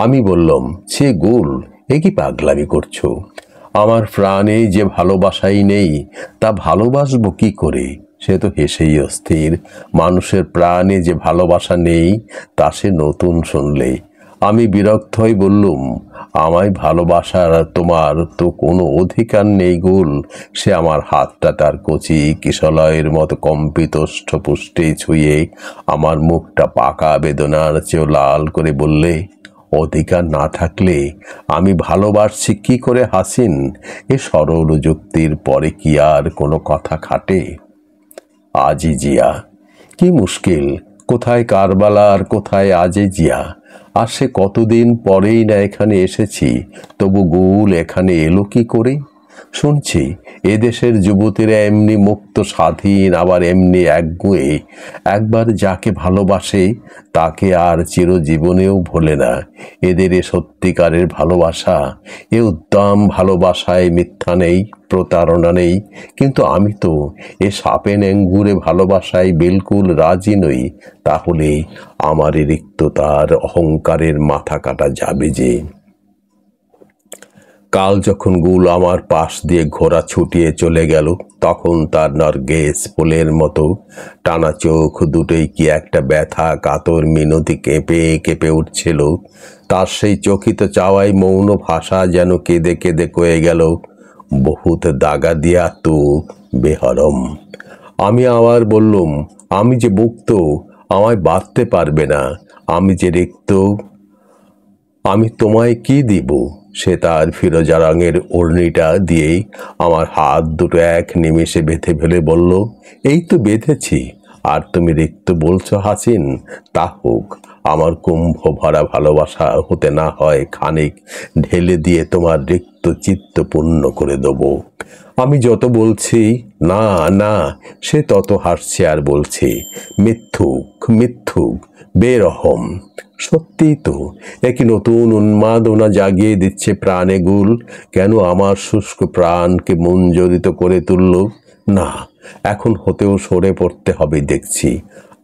আমি বললাম, সে গুল, এ কি পাগলামি করছো? আমার প্রাণে যে ভালোবাসাই নেই তা ভালোবাসবো কি করে? সে তো হেসেই অস্থির। মানুষের প্রাণে যে ভালোবাসা নেই তা সে নতুন শুনলে। আমি বিরক্ত হয়ে বললুম, আমায় ভালোবাসার তোমার তো কোনো অধিকার নেই গুল। সে আমার হাতটা তার কচি কিশলয়ের মতো কম্পিত ওষ্ঠপুষ্টে ছুঁয়ে আমার মুখটা পাকা বেদনার চেয়েও লাল করে বললে, অধিকার না থাকলে আমি ভালোবাসছি কি করে হাসিন? এ সরল যুক্তির পরে কি আর কোনো কথা খাটে? আজি জিয়া, কি মুশকিল, কোথায় কারবালা আর কোথায় আজি জিয়া? আর সে কতদিন পরেই না এখানে এসেছি, তবু গুল এখানে এলো কি করে? শুনছি এদেশের যুবতীরা এমনি মুক্ত স্বাধীন, আবার এমনি একগুঁয়ে। একবার যাকে ভালোবাসে তাকে আর চিরজীবনেও ভোলে না। এদের এ সত্যিকারের ভালোবাসা, এ উদ্দাম ভালোবাসায় মিথ্যা নেই, প্রতারণা নেই। কিন্তু আমি তো এ সাপে নেঙ্গুরে ভালোবাসায় বিলকুল রাজি নই। তাহলে আমার এই রিক্ততার অহংকারের মাথা কাটা যাবে যে? কাল যখন গুল আমার পাশ দিয়ে ঘোড়া ছুটিয়ে চলে গেল, তখন তার নরগেস ফুলের মতো টানা চোখ দুটোই কি একটা ব্যথা কাতর মিনতি কেঁপে কেঁপে উঠছিল। তার সেই চকিত চাওয়ায় মৌন ভাষা যেন কেঁদে কেঁদে কয়ে গেল, বহুত দাগা দিয়া তু বেহরম। আমি আবার বললুম, আমি যে মুক্ত, আমায় বাঁধতে পারবে না, আমি যে রিক্ত, আমি তোমায় কি দিব? সে তার ফিরোজা রঙের ওড়নিটা দিয়েই আমার হাত দুটো এক নিমেষে বেঁধে ফেলে বলল, এই তো বেঁধেছি, আর তুমি রিক্ত বলছো হাসিন? তা হোক, আমার কুম্ভ ভরা ভালোবাসা হতে না হয় খানিক ঢেলে দিয়ে তোমার রিক্ত চিত্ত পূর্ণ করে দেব। আমি যত বলছি না না, সে তত হাসছে আর বলছে, মিথ্যুক মিথ্যুক, বেরহম। সত্যিই তো, একই নতুন উন্মাদনা জাগিয়ে দিচ্ছে প্রাণে গুল। কেন আমার শুষ্ক প্রাণকে মঞ্জরিত করে তুলল? না, এখন হতেও সরে পড়তে হবে দেখছি।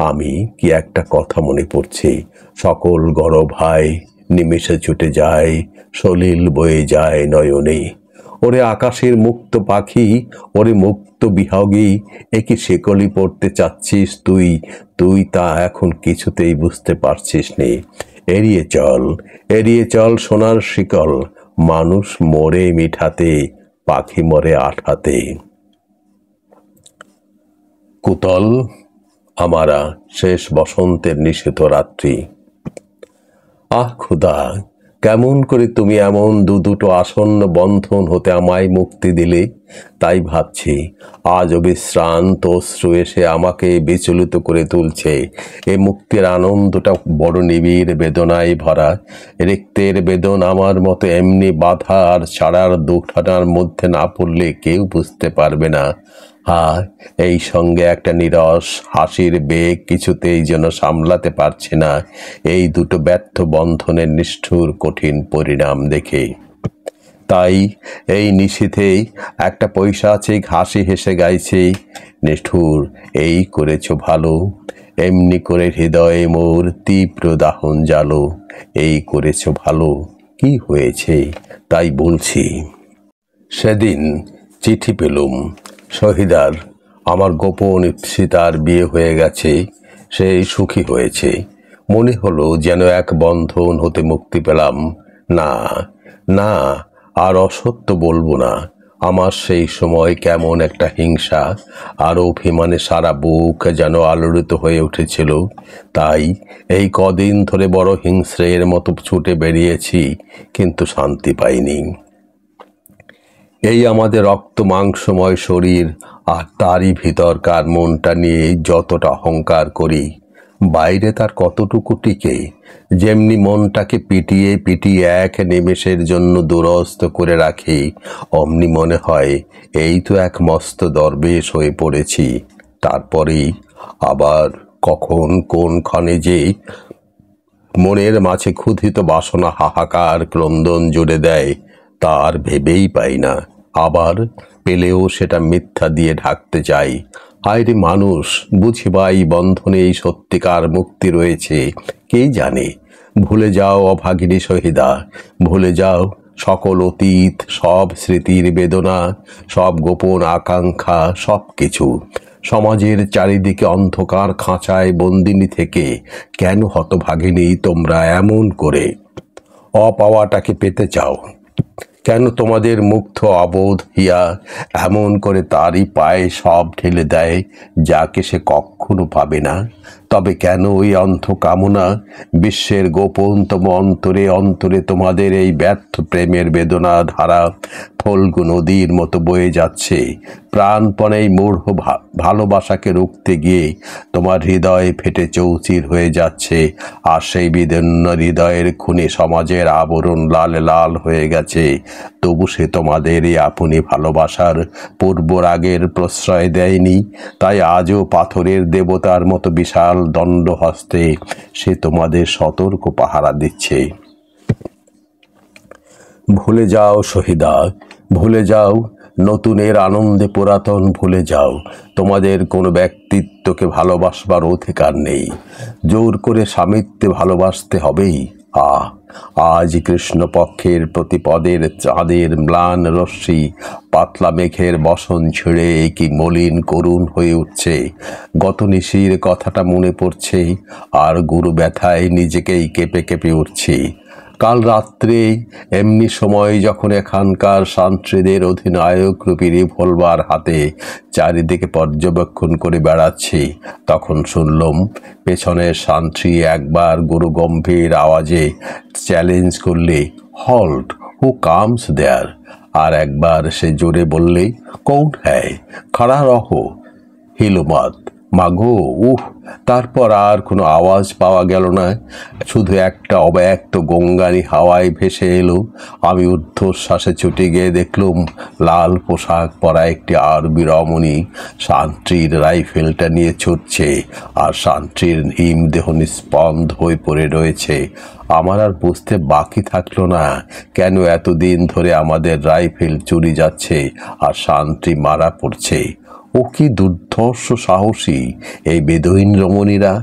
আমি কি একটা কথা মনে পড়ছে, সকল গর্ভায় নিমেষে ছুটে যায়, সলিল বয়ে যায় নয়নে। ওরে আকাশের মুক্ত পাখি, ওরে মুক্ত বিহগী, একই শেকলি পড়তে চাচ্ছিস তুই, তুই তা এখন কিছুতেই বুঝতে পারছিস নে। এড়িয়ে চল, এড়িয়ে চল সোনার শিকল, মানুষ মরে মিঠাতে, পাখি মরে আঠাতে। কুতল আমারা, শেষ বসন্তের নিষিদ্ধ রাত্রি। আহ ক্ষুধা, কেমন করে তুমি এমন দুটো আসন্ন বন্ধন হতে আমায় মুক্তি দিলে? তাই ভাবছি, আজ অবিশ্রান্ত অশ্রু এসে আমাকে বিচলিত করে তুলছে। এ মুক্তির আনন্দটা বড় নিবিড় বেদনায় ভরা। রিক্তের বেদন আমার মতো এমনি বাধা আর ছাড়ার দুখানার মধ্যে না পড়লে কেউ বুঝতে পারবে না। এই সঙ্গে একটা নীরস হাসির বেগ কিছুতেই যেন সামলাতে পারছে না এই দুটো ব্যর্থ বন্ধনের নিষ্ঠুর কঠিন পরিণাম দেখে। তাই এই নিশীথেই একটা পৈশাচিক হাসি হেসে গাইছে, নিষ্ঠুর, এই করেছ ভালো, এমনি করে হৃদয়ে মোর তীব্র দাহন জ্বালো। এই করেছ ভালো, কি হয়েছে তাই বলছি। সেদিন চিঠি পেলুম, শহীদার, আমার গোপন ইপ্সিতার বিয়ে হয়ে গেছে, সেই সুখী হয়েছে। মনে হলো যেন এক বন্ধন হতে মুক্তি পেলাম। না না, আর অসত্য বলবো না। আমার সেই সময় কেমন একটা হিংসা আর অভিমানে সারা বুক যেন আলোড়িত হয়ে উঠেছিল। তাই এই কদিন ধরে বড় হিংস্রের মতো ছুটে বেরিয়েছি, কিন্তু শান্তি পাইনি। এই আমাদের রক্ত মাংসময় শরীর আর তারই ভিতরকার মনটা নিয়ে যতটা অহংকার করি, বাইরে তার কতটুকু টিকে। যেমনি মনটাকে পিটিয়ে পিটিয়ে এক নিমেষের জন্য দুরস্ত করে রাখি, অমনি মনে হয় এই তো এক মস্ত দরবেশ হয়ে পড়েছি। তারপরেই আবার কখন কোনখানে যে মনের মাঝে ক্ষুধিত বাসনা হাহাকার ক্রন্দন জুড়ে দেয়, তার ভেবেই পাই না। আবার পেলেও সেটা মিথ্যা দিয়ে ঢাকতে চাই। হায়রে মানুষ, বুঝিবাই বন্ধনেই সত্যিকার মুক্তি রয়েছে, কে জানে। ভুলে যাও অভাগিনী শহীদা, ভুলে যাও সকল অতীত, সব স্মৃতির বেদনা, সব গোপন আকাঙ্ক্ষা, সব কিছু। সমাজের চারিদিকে অন্ধকার খাঁচায় বন্দিনী থেকে কেন হতভাগিনী তোমরা এমন করে অপাওয়াটাকে পেতে চাও? কেন তোমাদের মুগ্ধ অবোধ হিয়া এমন করে তারই পায়ে সব ঢেলে দেয় যাকে সে কখনো পাবে না? তবে কেন ওই অন্ধ কামনা বিশ্বের গোপনতম অন্তরে অন্তরে তোমাদের এই ব্যর্থ প্রেমের বেদনা ধারা ফল্গু নদীর মতো বয়ে যাচ্ছে? প্রাণপণে এই মূঢ় ভালোবাসাকে রুখতে গিয়ে তোমার হৃদয় ফেটে চৌচির হয়ে যাচ্ছে, আর সেই বিদীর্ণ হৃদয়ের খুনে সমাজের আবরণ লাল লাল হয়ে গেছে। তবু সে তোমাদের এই আপনি ভালোবাসার পূর্বরাগের প্রশ্রয় দেয়নি। তাই আজও পাথরের দেবতার মতো বিশাল দণ্ড হস্তে সে তোমাদের সতর্ক পাহারা দিচ্ছে। ভুলে যাও শহীদা, ভুলে যাও নতুনের আনন্দে পুরাতন ভুলে যাও। তোমাদের কোনো ব্যক্তিত্বকে ভালোবাসবার অধিকার নেই। জোর করে স্বামিত্বে ভালোবাসতে হবেই। আজ কৃষ্ণপক্ষের প্রতিপদের চাঁদের ম্লান রশ্মি পাতলা মেঘের বসন ছেড়ে কি মলিন করুণ হয়ে উঠছে। গত নিশির কথাটা মনে পড়ছে, আর গুরু ব্যথায় নিজেকেই কেঁপে কেঁপে উঠছি। কাল রাত্রে এমনি সময় যখন এখানকার সান্ত্রীদের অধিনায়ক রূপী রিভলভার হাতে চারিদিকে পর্যবেক্ষণ করে বেড়াচ্ছি, তখন শুনলাম পেছনের সান্ত্রী একবার গুরুগম্ভীর আওয়াজে চ্যালেঞ্জ করলে, হল্ট, হু কামস দেয়ার? আর একবার সে জোরে বললে, কৌন হ্যায়, খাড়া রহো, হিলুমত, মাগো, উহ। তারপর আর কোনো আওয়াজ পাওয়া গেল না, শুধু একটা অব্যক্ত গঙ্গানি হাওয়ায় ভেসে এলো। আমি ঊর্ধ্বশ্বাসে ছুটে গিয়ে দেখলুম লাল পোশাক পরা একটি আরবি রমণী সান্ত্রীর রাইফেলটা নিয়ে ছুটছে, আর সান্ত্রীর হিমদেহ নিস্পন্দ হয়ে পড়ে রয়েছে। আমার আর বুঝতে বাকি থাকলো না কেন এতদিন ধরে আমাদের রাইফেল চুরি যাচ্ছে আর সান্ত্রী মারা পড়ছে। ও কি দুর্ধর্ষ সাহসী এই বেদুইন রমণীরা!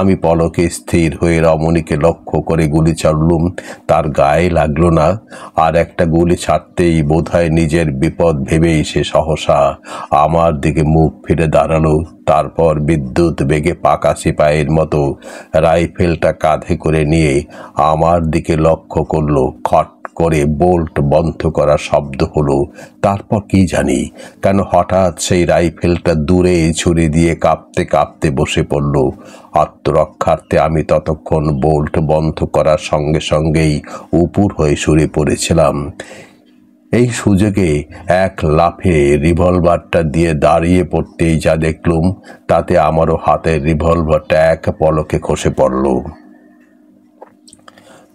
আমি পলকে স্থির হয়ে রমণীকে লক্ষ্য করে গুলি চাললুম, তার গায়ে লাগলো না। আর একটা গুলি ছাড়তেই বোধহয় নিজের বিপদ ভেবেই সে সহসা আমার দিকে মুখ ফিরে দাঁড়ালো। তারপর বিদ্যুৎ বেগে পাকা সিপাহীর মতো রাইফেলটা কাঁধে করে নিয়ে আমার দিকে লক্ষ্য করলো। খট করে বোল্ট বন্ধ করার শব্দ হলো। তারপর কি জানি কেন হঠাৎ সেই রাইফেলটা দূরে ছুরি দিয়ে কাঁপতে কাঁপতে বসে পড়ল। আত্মরক্ষার্থে আমি ততক্ষণ বোল্ট বন্ধ করার সঙ্গে সঙ্গেই উপুর হয়ে সরে পড়েছিলাম। এই সুযোগে এক লাফে রিভলভারটা দিয়ে দাঁড়িয়ে পড়তেই যা দেখলুম তাতে আমারও হাতের রিভলভারটা এক পলকে খসে পড়ল।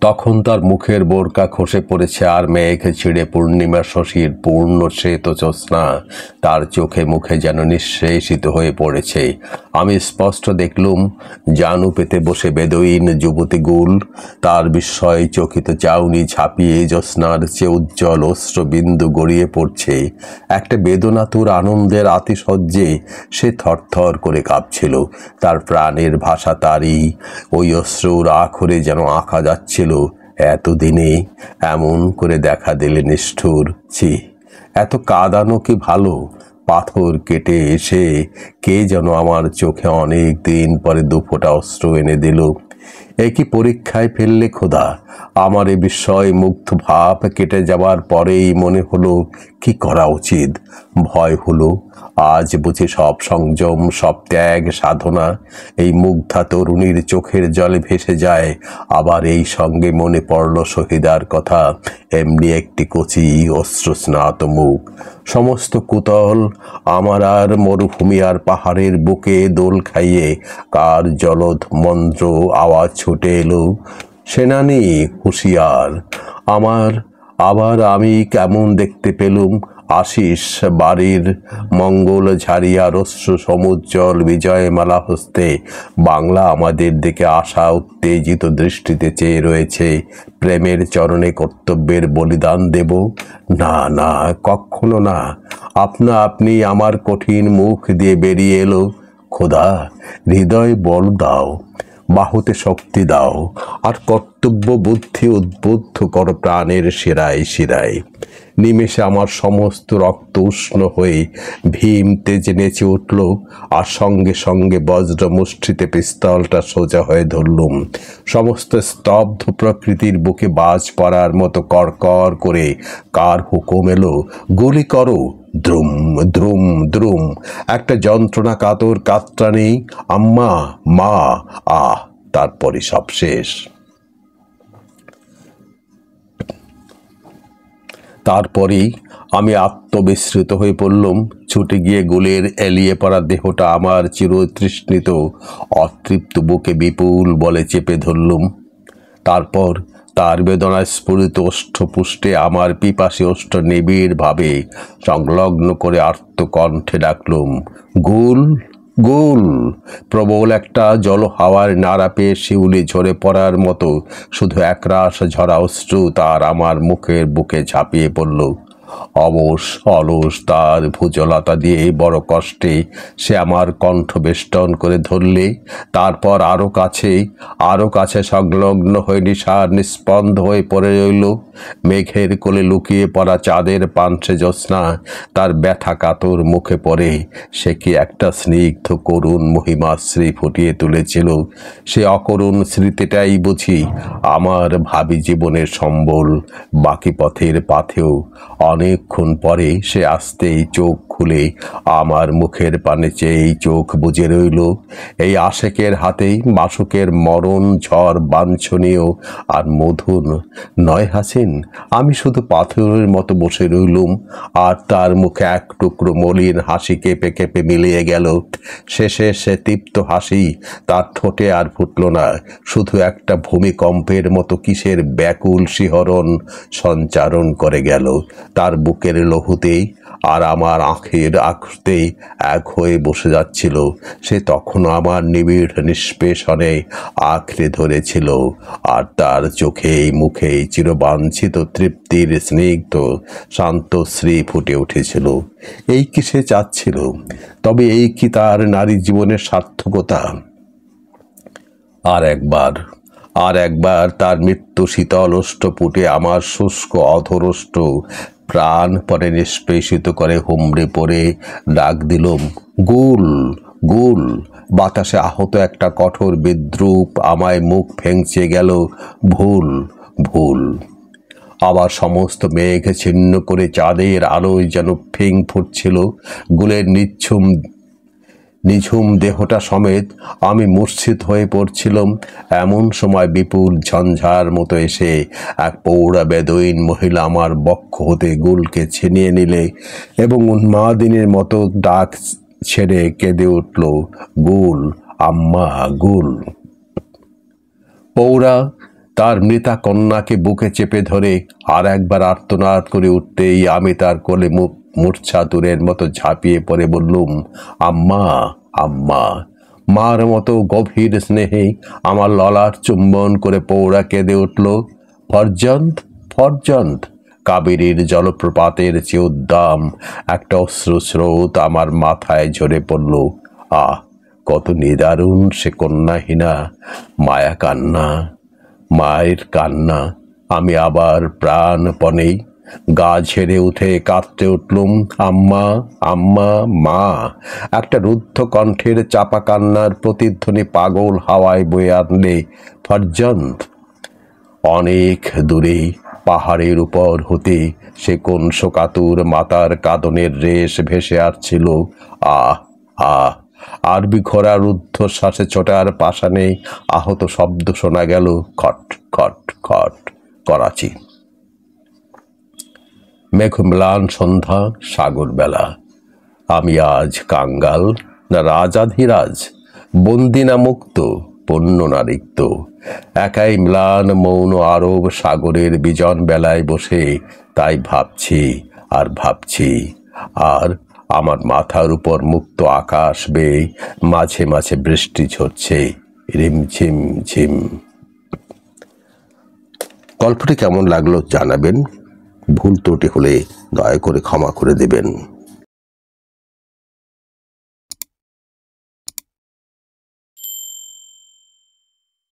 তখন তার মুখের বোরকা খসে পড়েছে, আর মেঘ ছিঁড়ে পূর্ণিমা শশীর পূর্ণ শ্বেত জ্যোৎস্না তার চোখে মুখে যেন নিঃশেষিত হয়ে পড়েছে। আমি স্পষ্ট দেখলুম জানু পেতে বসে বেদুইন যুবতী গুল, তার বিস্ময় চকিত চাউনি ঝাঁপিয়ে জ্যোৎস্নার চেয়ে উজ্জ্বল অশ্রুবিন্দু গড়িয়ে পড়ছে। একটা বেদনাতুর আনন্দের আতিশয্যে সে থরথর করে কাঁপছিল। তার প্রাণের ভাষা তারই, ওই অশ্রুর আখরে যেন আঁকা যাচ্ছিল, এতদিনে এমন করে দেখা দিলে নিষ্ঠুর। ছি, এত কাঁদানো কি ভালো? পাথর কেটে এসে কে যেন আমার চোখে অনেক দিন পরে দুফোঁটা অশ্রু এনে দিল। একই পরীক্ষায় ফেললে খোদা। আমার এ বিস্ময় মুগ্ধ ভাব কেটে যাবার পরেই মনে হলো কি করা উচিত। ভয় হলো, আজ বুঝি সব সংযম, সব ত্যাগ সাধনা এই মুগ্ধা তরুণীর চোখের জলে ভেসে যায়। আবার এই সঙ্গে মনে পড়ল শহীদার কথা, এমনি একটি কচি অশ্রুস্নাত মুখ। সমস্ত কুতল আমার আর মরুভূমি আর পাহাড়ের বুকে দোল খাইয়ে কার জলদ মন্ত্র আওয়াজ ছুটে এলো, সেনানি হুঁশিয়ার। আবার আমি কেমন দেখতে পেলুম আশিস বাড়ির মঙ্গল ঝাড়িয়া রশ্রু সমুজ্জ্বল বিজয়মালা হস্তে বাংলা আমাদের দিকে আশা উত্তেজিত দৃষ্টিতে চেয়ে রয়েছে। প্রেমের চরণে কর্তব্যের বলিদান দেব? না না, কখনো না। আপনা আপনি আমার কঠিন মুখ দিয়ে বেরিয়ে এলো, খোদা হৃদয় বল দাও, বাহুতে শক্তি দাও, আর কর্তব্য বুদ্ধি উদ্বুদ্ধ কর প্রাণের শিরায় শিরায়। নিমেষে আমার সমস্ত রক্ত উষ্ণ হয়ে ভীম তেজে নেচে উঠল, আর সঙ্গে সঙ্গে বজ্র মুষ্টিতে পিস্তলটা সোজা হয়ে ধরলুম। সমস্ত স্তব্ধ প্রকৃতির বুকে বাজ পড়ার মতো কড়কড় করে কার হুকুম এলো, গুলি করো। দ্রুম দ্রুম দ্রুম, একটা যন্ত্রণা কাতর কাতরানি, আম্মা, মা, আহ, তারপরে সব শেষ। তারপরেই আমি আত্মবিস্মৃত হয়ে পড়লুম। ছুটে গিয়ে গুলের এলিয়ে পড়া দেহটা আমার চিরতৃষ্ণিত অতৃপ্ত বুকে বিপুল বলে চেপে ধরলুম। তারপর তার বেদনায় স্ফুরিত ওষ্ঠপুষ্টে আমার পিপাসী ওষ্ঠ নিবিড়ভাবে সংলগ্ন করে আর্তকণ্ঠে ডাকলুম, গুল গুল। প্রবল একটা জল হাওয়ার নাড়া পেয়ে শিউলি ঝরে পড়ার মতো শুধু একরাশ ঝরা অশ্রু তার আমার মুখের বুকে ঝাঁপিয়ে পড়ল। অবশ অলস তার ভুজলতা দিয়ে বড় কষ্টে সে আমার কণ্ঠ বেষ্টন করে ধরলে তারপর আরো কাছে সংলগ্ন হয়ে নিশার নিস্পন্দ হয়ে পড়ে রইল। মেঘের কোলে লুকিয়ে পড়া চাঁদের পাঞ্চে জ্যোৎস্না তার ব্যথা কাতর মুখে পড়ে সে কি একটা স্নিগ্ধ করুণ মহিমাশ্রী ফুটিয়ে তুলেছিল। সে অকরুণ স্মৃতিটাই বুঝি আমার ভাবি জীবনের সম্বল। বাকি পথের পাথেও অনেকক্ষণ পরে সে আস্তেই চোখ খুলে আমার মুখের পানে চেয়েই চোখ বুজে রইল। এই আশেকের হাতেই মাসুকের মরণ ঝড় বাঞ্ছনীয় আর মধুর নয় হাসিন। আমি শুধু পাথরের মতো বসে রইলুম, আর তার মুখে এক টুকরো মলিন হাসি কেঁপে কেঁপে মিলিয়ে গেল। শেষে সে তৃপ্ত হাসি তার ঠোঁটে আর ফুটল না, শুধু একটা ভূমিকম্পের মতো কিসের ব্যাকুল শিহরণ সঞ্চারণ করে গেল তার বুকের লহুতেই, আর আমার আঁখের আঁখতেই এক হয়ে বসে যাচ্ছিল। সে তখনও আমার নিবিড় নিষ্পেষণে আঁকড়ে ধরেছিল, আর তার চোখেই মুখেই চিরবাঞ্ছিত তৃপ্তির স্নিগ্ধ শান্তশ্রী ফুটে উঠেছিল। এই কি সে চাচ্ছিল? তবে এই কি তার নারী জীবনের সার্থকতা? আর একবার তার মৃত্যু শীতল ওষ্ঠপুটে আমার শুষ্ক অধরষ্ট প্রাণপণে নিষ্পেষিত করে হুমড়ে পড়ে ডাক দিলুম, গুল গুল। বাতাসে আহত একটা কঠোর বিদ্রূপ আমায় মুখ ফেংচে গেল, ভুল ভুল। আবার সমস্ত মেঘ ছিন্ন করে চাঁদের আলোয় যেন ফিং ফুটছিল। গুলের নিঝুম দেহটা সমেত আমি মূর্ছিত হয়ে পড়ছিলাম। এমন সময় বিপুল ঝঞ্ঝার মতো এসে এক পৌরা বেদুইন মহিলা আমার বক্ষ হতে গুলকে ছিনিয়ে নিলে এবং উন্মাদিনীর মতো ডাক ছেড়ে কেঁদে উঠল, গুল, আম্মা, গুল। পৌরা তার মৃতা কন্যাকে বুকে চেপে ধরে আর একবার আর্তনাদ করে উঠতেই আমি তার কোলে মূর্ছাতুরের মতো ঝাঁপিয়ে পড়ে বললুম, আম্মা, আম্মা। মার মতো গভীর স্নেহে আমার ললাট চুম্বন করে পৌরা কেঁদে উঠল, ফরজন্দ, ফরজন্দ। কাবেরীর জলপ্রপাতের চেয়ে উদ্দাম একটা অশ্রুস্রোত আমার মাথায় ঝরে পড়ল। আহ, কত নিদারুণ সে কন্যাহীনা মায়া কান্না, মায়ের কান্না। আমি আবার প্রাণপণে গা ঝেড়ে উঠে কাঁদতে উঠলুম, আম্মা, আম্মা, মা। একটা রুদ্ধ কণ্ঠের চাপা কান্নার প্রতিধ্বনি পাগল হাওয়ায় বয়ে আনলে, ফরজন্দ। অনেক দূরে পাহাড়ের উপর হতে সে কোন শোকাতুর মাতার কাঁদনের রেশ ভেসে আসছিল। আহ, আহ। আরবি ঘোড়ার ঊর্ধ্বশ্বাসে ছোটার পাষাণে আহত শব্দ শোনা গেল, খট খট খট। করাচি। মেঘম্লান সন্ধ্যা, সাগর বেলা। আমি আজ কাঙ্গাল না রাজাধিরাজ, বন্দি না মুক্ত, পণ্য না রিক্ত। একাই ম্লান মৌন আরব সাগরের বিজন বেলায় বসে তাই ভাবছি আর ভাবছি। আর আমার মাথার উপর মুক্ত আকাশ বেয়ে মাঝে মাঝে বৃষ্টি ঝরছে, রিমঝিম ঝিম। গল্পটি কেমন লাগলো জানাবেন। ভুল ত্রুটি হলে দয়া করে ক্ষমা করে দেবেন।